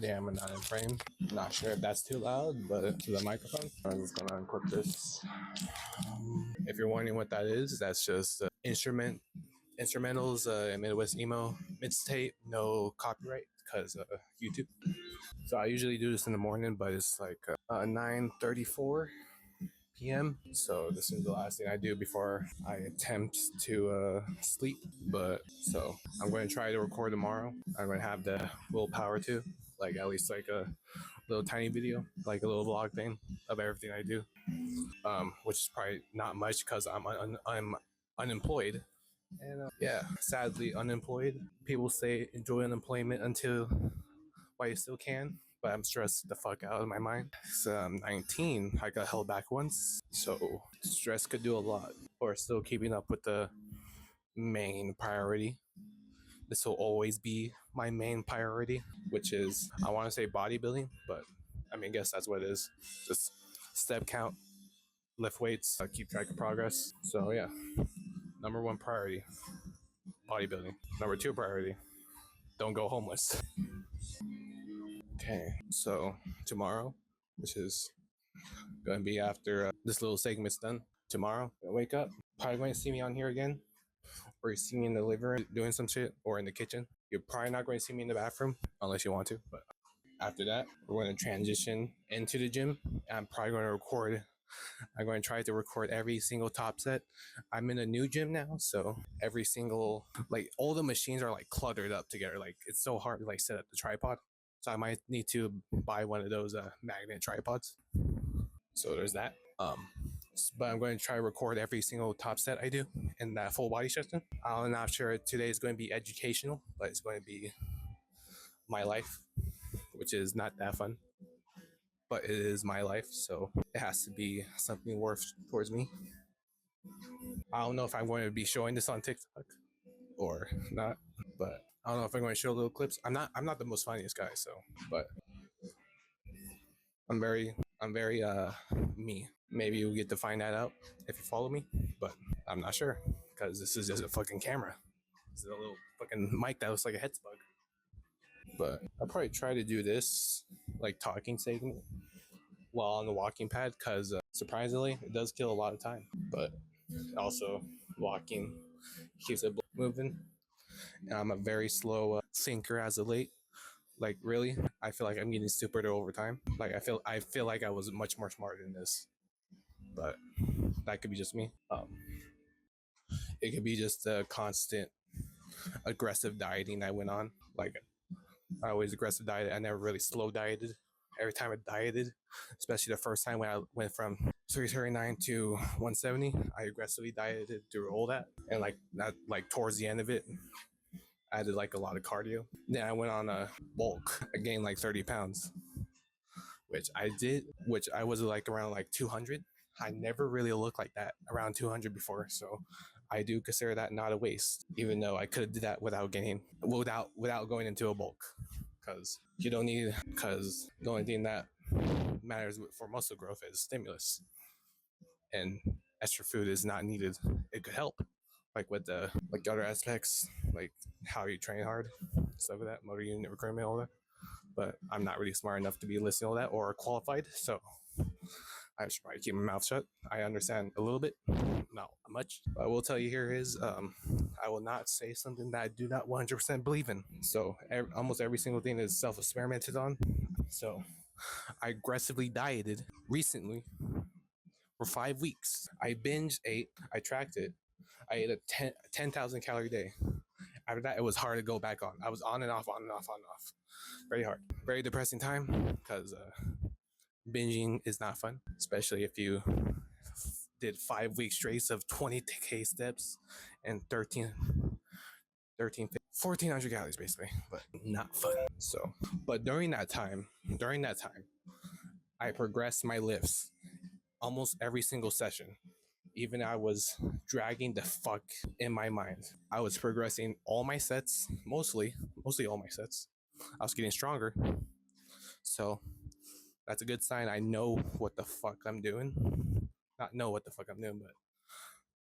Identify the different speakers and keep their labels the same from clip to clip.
Speaker 1: Damn, I'm not in frame. Not sure if that's too loud, but to the microphone. I'm just gonna unclip this. If you're wondering what that is, that's just instrumentals, Midwest emo mixtape, no copyright because YouTube. So I usually do this in the morning, but it's like 9:34 p.m. So this is the last thing I do before I attempt to sleep. But so I'm going to try to record tomorrow. I'm going to have the willpower to, like at least like a little tiny video, like a little vlog thing of everything I do. Which is probably not much because I'm unemployed. And yeah, sadly unemployed. People say enjoy unemployment until while you still can, but I'm stressed the fuck out of my mind. So I'm 19. I got held back once, so stress could do a lot. Or still keeping up with the main priority. This will always be my main priority, which is I want to say bodybuilding, but I mean, I guess that's what it is. Just step count, lift weights, keep track of progress. So yeah, number one priority, bodybuilding. Number two priority, don't go homeless. Okay, so tomorrow, which is gonna be after this little segment's done. Tomorrow, I wake up, probably going to see me on here again, or you see me in the living room doing some shit, or in the kitchen. You're probably not going to see me in the bathroom unless you want to. But after that, we're going to transition into the gym. I'm probably going to record. I'm going to try to record every single top set. I'm in a new gym now, so every single like all the machines are like cluttered up together. Like it's so hard to like set up the tripod. So I might need to buy one of those magnet tripods. So there's that. But I'm going to try to record every single top set I do in that full body session. I'm not sure today is going to be educational, but it's going to be my life, which is not that fun. But it is my life, so it has to be something worth towards me. I don't know if I'm going to be showing this on TikTok or not, but I don't know if I'm going to show little clips. I'm not the most funniest guy, so but I'm very me. Maybe you'll get to find that out if you follow me, but I'm not sure because this is just a fucking camera. This is a little fucking mic that looks like a head bug. But I'll probably try to do this like talking segment while on the walking pad because surprisingly it does kill a lot of time, but also walking keeps it moving. And I'm a very slow thinker as of late. Like really, I feel like I'm getting stupider over time. Like I feel like I was much more smarter than this, but that could be just me. It could be just a constant aggressive dieting I went on. Like I always aggressive diet. I never really slow dieted. Every time I dieted, especially the first time when I went from 339 to 170, I aggressively dieted through all that. And like that, like towards the end of it, I did like a lot of cardio. Then I went on a bulk. I gained like 30 pounds, which I was like around like 200. I never really looked like that around 200 before. So I do consider that not a waste, even though I could have did that without going into a bulk. Because you don't need, because the only thing that matters for muscle growth is stimulus. And extra food is not needed. It could help, like with the like other aspects, like how you train hard, stuff like that, motor unit recruitment, all that. But I'm not really smart enough to be listening to all that or qualified, so I should probably keep my mouth shut. I understand a little bit, not much. What I will tell you here is I will not say something that I do not 100% believe in. So almost every single thing is self-experimented on. So I aggressively dieted recently for 5 weeks. I binge ate. I tracked it. I ate a 10,000 calorie day. After that, it was hard to go back on. I was on and off, on and off, on and off. Very hard. Very depressing time because binging is not fun, especially if you did 5 weeks straight of 20K steps and 1,400 calories basically, but not fun. So, but during that time, I progressed my lifts almost every single session. Even I was dragging the fuck in my mind. I was progressing all my sets, mostly all my sets. I was getting stronger. So that's a good sign. I know what the fuck I'm doing. Not know what the fuck I'm doing, but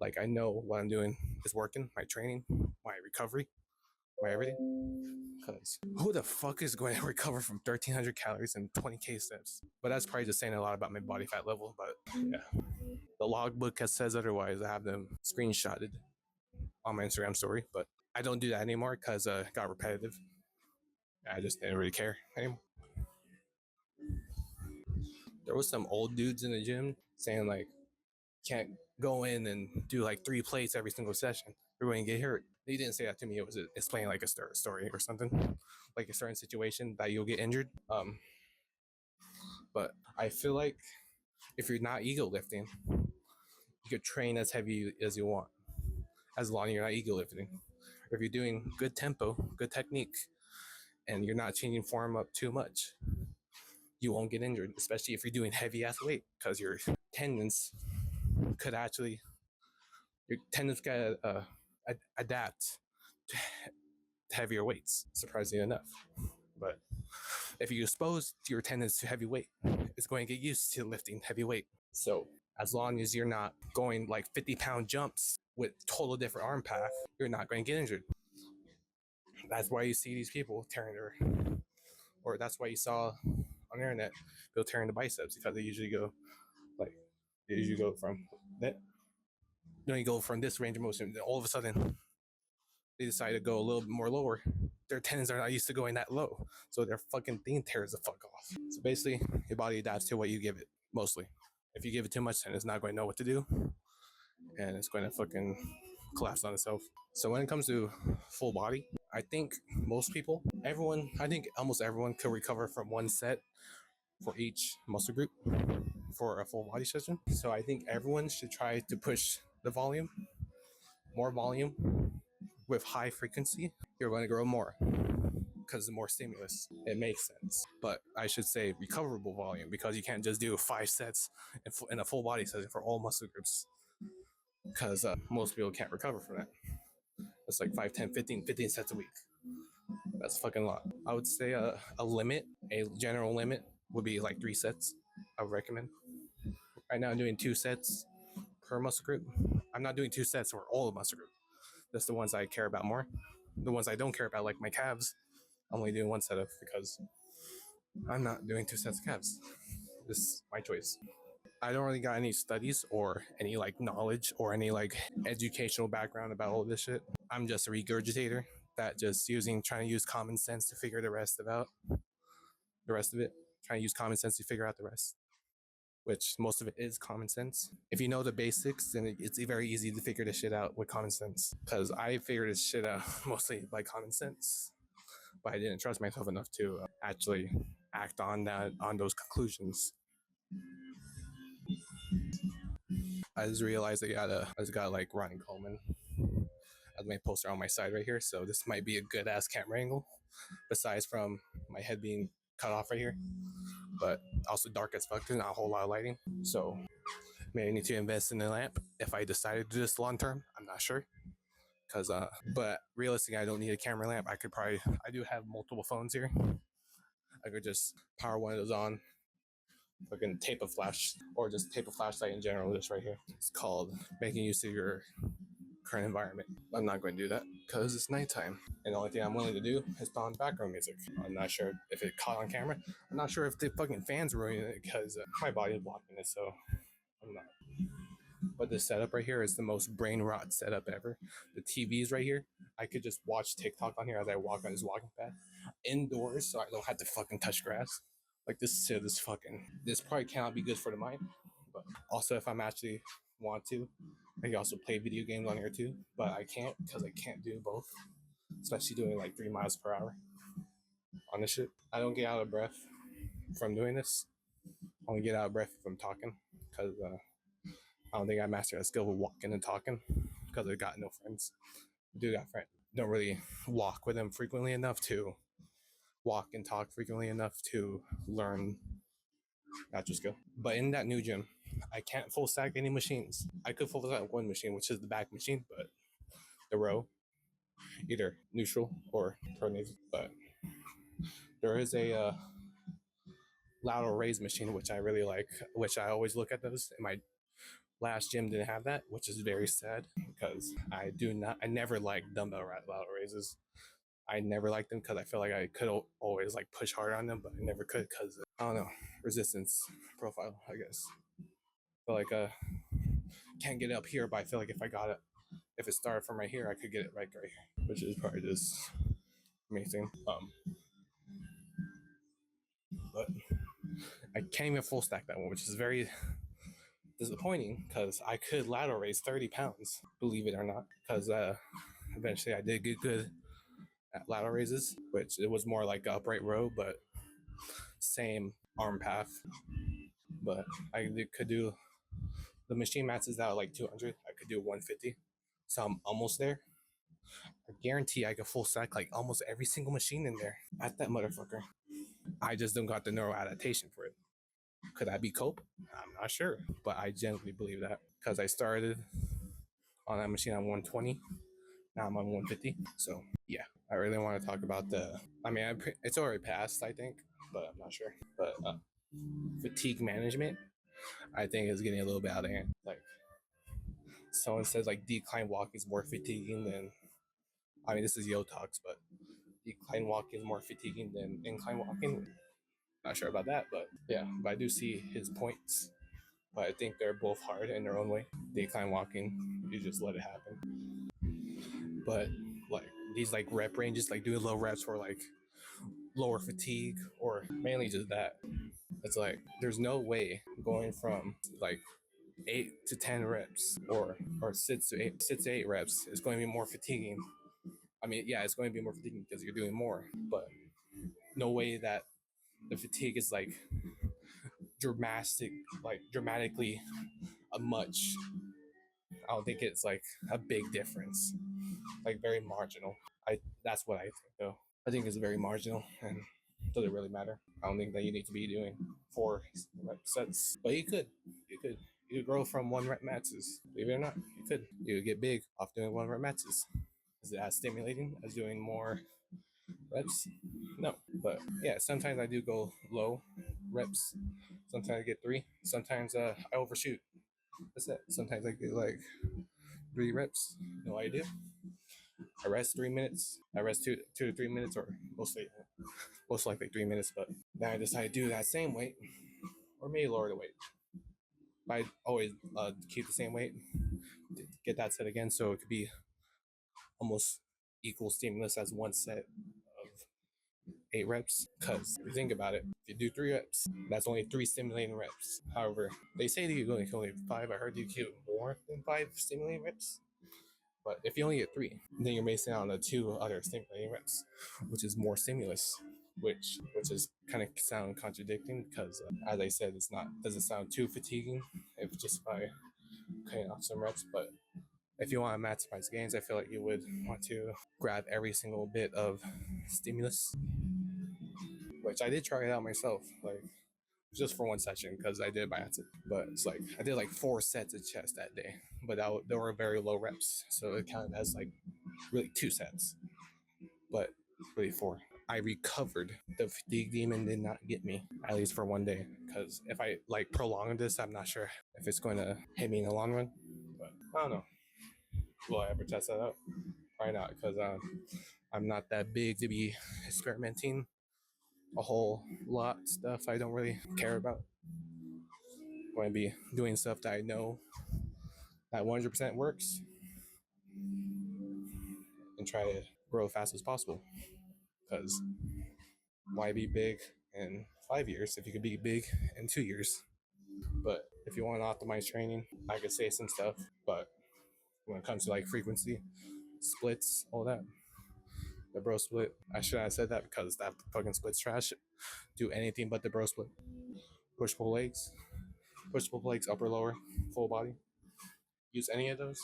Speaker 1: like I know what I'm doing is working. My training, my recovery. by everything. Because who the fuck is going to recover from 1,300 calories and 20K steps? But that's probably just saying a lot about my body fat level. But yeah, the logbook says otherwise. I have them screenshotted on my Instagram story, but I don't do that anymore because it got repetitive. I just didn't really care anymore. There was some old dudes in the gym saying like, can't go in and do like 3 plates every single session. You're going to get hurt. He didn't say that to me. It was explaining like a story or something, like a certain situation that you'll get injured. But I feel like if you're not ego lifting, you could train as heavy as you want, as long as you're not ego lifting. If you're doing good tempo, good technique, and you're not changing form up too much, you won't get injured, especially if you're doing heavy ass weight, because your tendons could actually, your tendons can adapt to heavier weights, surprisingly enough. But if you expose your tendons to heavy weight, it's going to get used to lifting heavy weight. So as long as you're not going like 50-pound jumps with total different arm path, you're not going to get injured. That's why you see these people tearing their, or that's why you saw on the internet people tearing the biceps, because they usually go like, they usually go from that, you go from this range of motion, then all of a sudden they decide to go a little bit more lower. Their tendons are not used to going that low, so their fucking thing tears the fuck off. So basically, your body adapts to what you give it, mostly. If you give it too much, then it's not going to know what to do, and it's going to fucking collapse on itself. So when it comes to full body, I think most people, everyone, I think almost everyone could recover from 1 set for each muscle group for a full body session. So I think everyone should try to push the volume, more volume with high frequency. You're going to grow more because the more stimulus. It makes sense. But I should say recoverable volume, because you can't just do 5 sets in a full body session for all muscle groups, because most people can't recover from that. It's like 5, 10, 15 sets a week. That's fucking a lot. I would say a limit, a general limit would be like 3 sets. I would recommend. Right now I'm doing 2 sets per muscle group. I'm not doing 2 sets for all the muscle group. That's the ones I care about more. The ones I don't care about, like my calves, I'm only doing 1 set of, because I'm not doing 2 sets of calves. This is my choice. I don't really got any studies or any like knowledge or any like educational background about all this shit. I'm just a regurgitator that just trying to use common sense to figure the rest of it. Trying to use common sense to figure out the rest, which most of it is common sense. If you know the basics, then it's very easy to figure this shit out with common sense. Because I figured this shit out mostly by common sense, but I didn't trust myself enough to actually act on those conclusions. I just realized I just got like Ronnie Coleman as my poster on my side right here, so this might be a good ass camera angle, besides from my head being cut off right here, but also dark as fuck, not a whole lot of lighting. So maybe I need to invest in a lamp if I decide to do this long term. I'm not sure, because but realistically, I don't need a camera lamp. I do have multiple phones here. I could just power one of those on, fucking tape a flash, or just tape a flashlight in general, just right here. It's called making use of your current environment. I'm not going to do that because it's nighttime, and the only thing I'm willing to do is put on background music. I'm not sure if it caught on camera. I'm not sure if the fucking fans ruining it, because my body is blocking it, so I'm not. But this setup right here is the most brain rot setup ever. The TV's right here. I could just watch TikTok on here as I walk on this walking path indoors, so I don't have to fucking touch grass. Like, this shit is fucking. This probably cannot be good for the mind. But also, if I'm actually want to, I can also play video games on here too. But I can't, because I can't do both. Especially doing like 3 miles per hour on this shit. I don't get out of breath from doing this. I only get out of breath from talking, because I don't think I mastered that skill of walking and talking, because I got no friends. I do got friends. Don't really walk with them frequently enough to walk and talk frequently enough to learn that skill. But in that new gym, I can't full stack any machines. I could full stack one machine, which is the back machine, but the row, either neutral or pronation. But there is a lateral raise machine, which I really like, which I always look at those. In my last gym didn't have that, which is very sad, because I never liked dumbbell lateral raises. I never liked them because I feel like I could always like push hard on them, but I never could because I don't know, resistance profile, I guess. Feel like can't get it up here, but I feel like if I got it, if it started from right here, I could get it right here, which is probably just amazing. But I can't even full stack that one, which is very disappointing because I could lateral raise 30 pounds, believe it or not, because eventually I did get good at lateral raises, which it was more like upright row, but same arm path. But could do the machine maxes out like 200. I could do 150, so I'm almost there. I guarantee I could full stack like almost every single machine in there at that motherfucker. I just don't got the neural adaptation for it. Could I be cope? I'm not sure, but I genuinely believe that because I started on that machine on 120. Now I'm on 150. So yeah, I really want to talk about the. I mean, it's already passed, I think, but I'm not sure. But fatigue management, I think, is getting a little bit out of hand. Like someone says, like decline walking is more fatiguing than. I mean, this is Yo Talks, but decline walking is more fatiguing than incline walking. Not sure about that, but yeah, but I do see his points. But I think they're both hard in their own way. Decline walking, you just let it happen. But like these like rep ranges, like doing low reps for like lower fatigue or mainly just that. It's like there's no way going from like 8 to 10 reps or 6 to 8 reps is going to be more fatiguing. I mean, yeah, it's going to be more fatiguing because you're doing more, but no way that the fatigue is like dramatically a much. I don't think it's like a big difference, like very marginal. That's what I think though. I think it's very marginal and doesn't really matter. I don't think that you need to be doing 4 rep sets, but you could grow from 1 rep maxes. Believe it or not, you could. You could get big off doing 1 rep maxes. Is it as stimulating as doing more reps? No, but yeah, sometimes I do go low reps. Sometimes I get 3. Sometimes I overshoot. That's it. Sometimes I get like 3 reps. No idea. I rest 3 minutes. I rest 2 to 3 minutes, or most likely 3 minutes. But then I decide to do that same weight, or maybe lower the weight. I always keep the same weight, get that set again, so it could be almost equal stimulus as 1 set of 8 reps. Because if you think about it, if you do 3 reps, that's only 3 stimulating reps. However, they say that you can only 5. I heard you can more than 5 stimulating reps. But if you only get 3, then you're basing it on the 2 other stimulating reps, which is more stimulus, which is kind of sound contradicting because, as I said, it's not doesn't sound too fatiguing if just by cutting off some reps. But if you want to maximize gains, I feel like you would want to grab every single bit of stimulus, which I did try it out myself, like just for 1 session because I did it by accident. But it's like I did like 4 sets of chest that day, but they were very low reps, so it counted as like really 2 sets, but really 4. I recovered. The fatigue demon did not get me, at least for 1 day. Because if I like prolong this, I'm not sure if it's going to hit me in the long run. But I don't know. Will I ever test that out? Probably not, because I'm not that big to be experimenting a whole lot of stuff I don't really care about. I'm going to be doing stuff that I know that 100% works and try to grow as fast as possible. Because why be big in 5 years if you could be big in 2 years? But if you want to optimize training, I could say some stuff. But when it comes to like frequency, splits, all that, the bro split, I should have said that because that fucking split's trash. Do anything but the bro split. Push pull legs, upper lower, full body. Use any of those.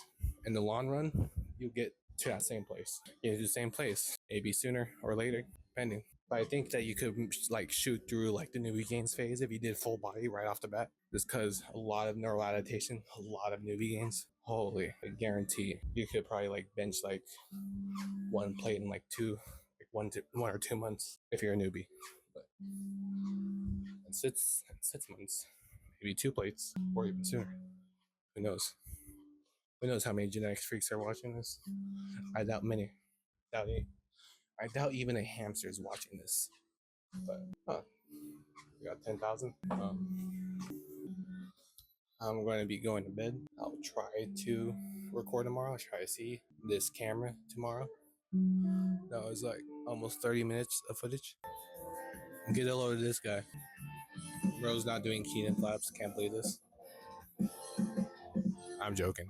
Speaker 1: In the long run, you get to that same place. You do the same place, maybe sooner or later, depending. But I think that you could like shoot through like the newbie gains phase if you did full body right off the bat. Just because a lot of neural adaptation, a lot of newbie gains. Holy, I guarantee you could probably like bench like 1 plate in like 1 or 2 months if you're a newbie. But in 6 months, maybe 2 plates or even sooner. Who knows? Who knows how many genetics freaks are watching this? I doubt many. Doubt any. I doubt even a hamster is watching this. But we got 10,000. I'm going to be going to bed. I'll try to record tomorrow. I'll try to see this camera tomorrow. That was like almost 30 minutes of footage. Get a load of this guy. Bro's not doing Keenan flaps. Can't believe this. I'm joking.